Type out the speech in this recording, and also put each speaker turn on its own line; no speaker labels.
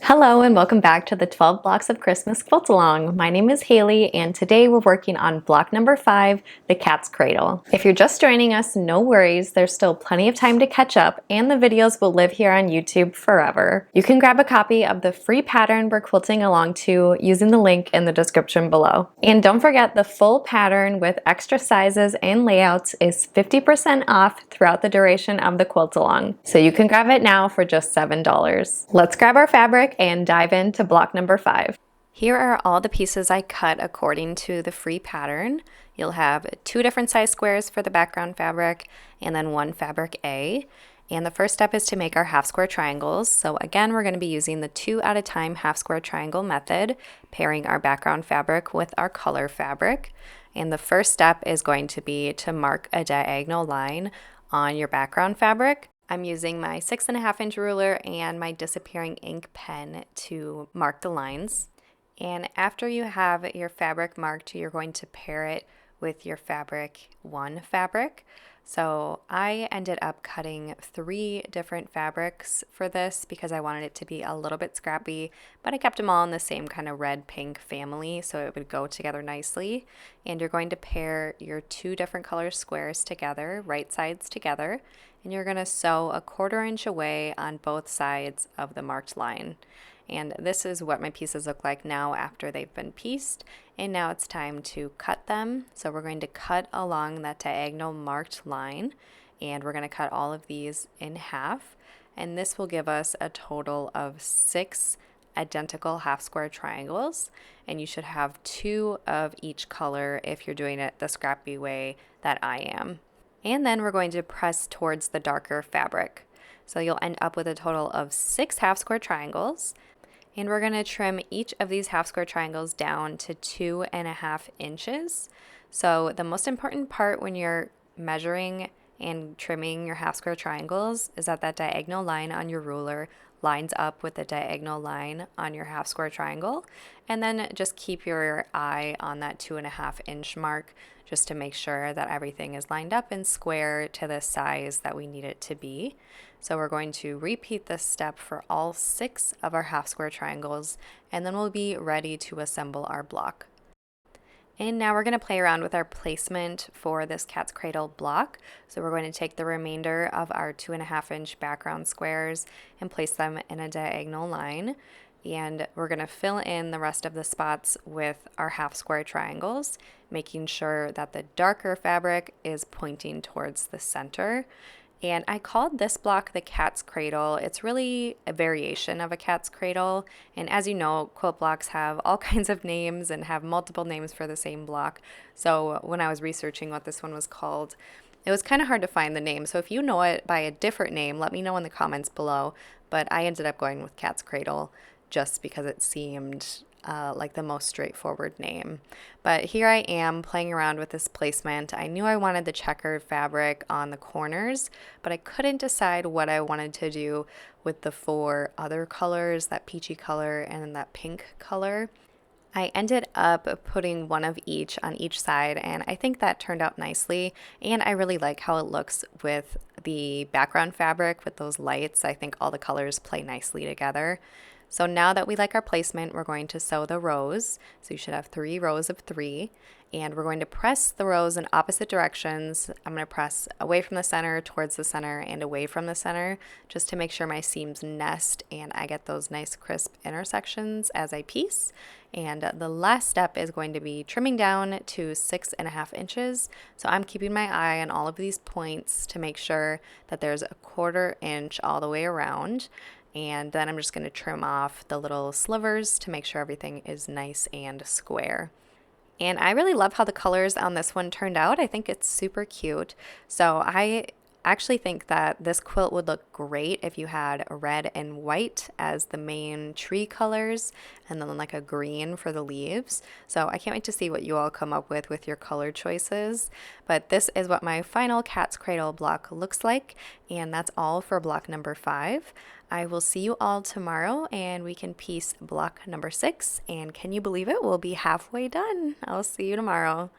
Hello and welcome back to the 12 Blocks of Christmas Quilt Along. My name is Haley and today we're working on block number 5, the Cat's Cradle. If you're just joining us, no worries, there's still plenty of time to catch up and the videos will live here on YouTube forever. You can grab a copy of the free pattern we're quilting along to using the link in the description below. And don't forget, the full pattern with extra sizes and layouts is 50% off throughout the duration of the Quilt Along. So you can grab it now for just $7. Let's grab our fabric and dive into block number 5. Here are all the pieces I cut according to the free pattern. You'll have 2 different size squares for the background fabric and then 1 fabric A. And the first step is to make our half square triangles. So again, we're going to be using the 2 at a time half square triangle method, pairing our background fabric with our color fabric. And the first step is going to be to mark a diagonal line on your background fabric. I'm using my 6.5-inch ruler and my disappearing ink pen to mark the lines. And after you have your fabric marked, you're going to pair it with your fabric 1 fabric. So I ended up cutting 3 different fabrics for this because I wanted it to be a little bit scrappy, but I kept them all in the same kind of red-pink family so it would go together nicely. And you're going to pair your 2 different color squares together, right sides together, and you're going to sew a 1/4 inch away on both sides of the marked line. And this is what my pieces look like now after they've been pieced. And now it's time to cut them. So we're going to cut along that diagonal marked line. And we're going to cut all of these in half. And this will give us a total of 6 identical half square triangles. And you should have 2 of each color if you're doing it the scrappy way that I am. And then we're going to press towards the darker fabric. So you'll end up with a total of 6 half square triangles. And we're going to trim each of these half square triangles down to 2.5 inches. So the most important part when you're measuring and trimming your half square triangles is that diagonal line on your ruler lines up with the diagonal line on your half square triangle. And then just keep your eye on that 2.5 inch mark just to make sure that everything is lined up and square to the size that we need it to be. So we're going to repeat this step for all 6 of our half square triangles, and then we'll be ready to assemble our block. And now we're going to play around with our placement for this Cat's Cradle block. So we're going to take the remainder of our 2.5 inch background squares and place them in a diagonal line. And we're going to fill in the rest of the spots with our half square triangles, making sure that the darker fabric is pointing towards the center. And I called this block the Cat's Cradle. It's really a variation of a cat's cradle. And as you know, quilt blocks have all kinds of names and have multiple names for the same block. So when I was researching what this one was called, it was kind of hard to find the name. So if you know it by a different name, let me know in the comments below. But I ended up going with Cat's Cradle just because it seemed like the most straightforward name. But here I am playing around with this placement. I knew I wanted the checkered fabric on the corners, but I couldn't decide what I wanted to do with the 4 other colors, that peachy color and that pink color. I ended up putting 1 of each on each side, and I think that turned out nicely, and I really like how it looks with the background fabric with those lights. I think all the colors play nicely together. So now that we like our placement, we're going to sew the rows. So you should have 3 rows of 3, and we're going to press the rows in opposite directions. I'm going to press away from the center, towards the center, and away from the center, just to make sure my seams nest and I get those nice crisp intersections as I piece. And the last step is going to be trimming down to 6.5 inches. So I'm keeping my eye on all of these points to make sure that there's a 1/4 inch all the way around. And then I'm just going to trim off the little slivers to make sure everything is nice and square. And I really love how the colors on this one turned out. I think it's super cute. So I actually think that this quilt would look great if you had red and white as the main tree colors and then like a green for the leaves. So I can't wait to see what you all come up with your color choices. But this is what my final Cat's Cradle block looks like, and that's all for block number 5. I will see you all tomorrow and we can piece block number 6, and can you believe it? We'll be halfway done. I'll see you tomorrow.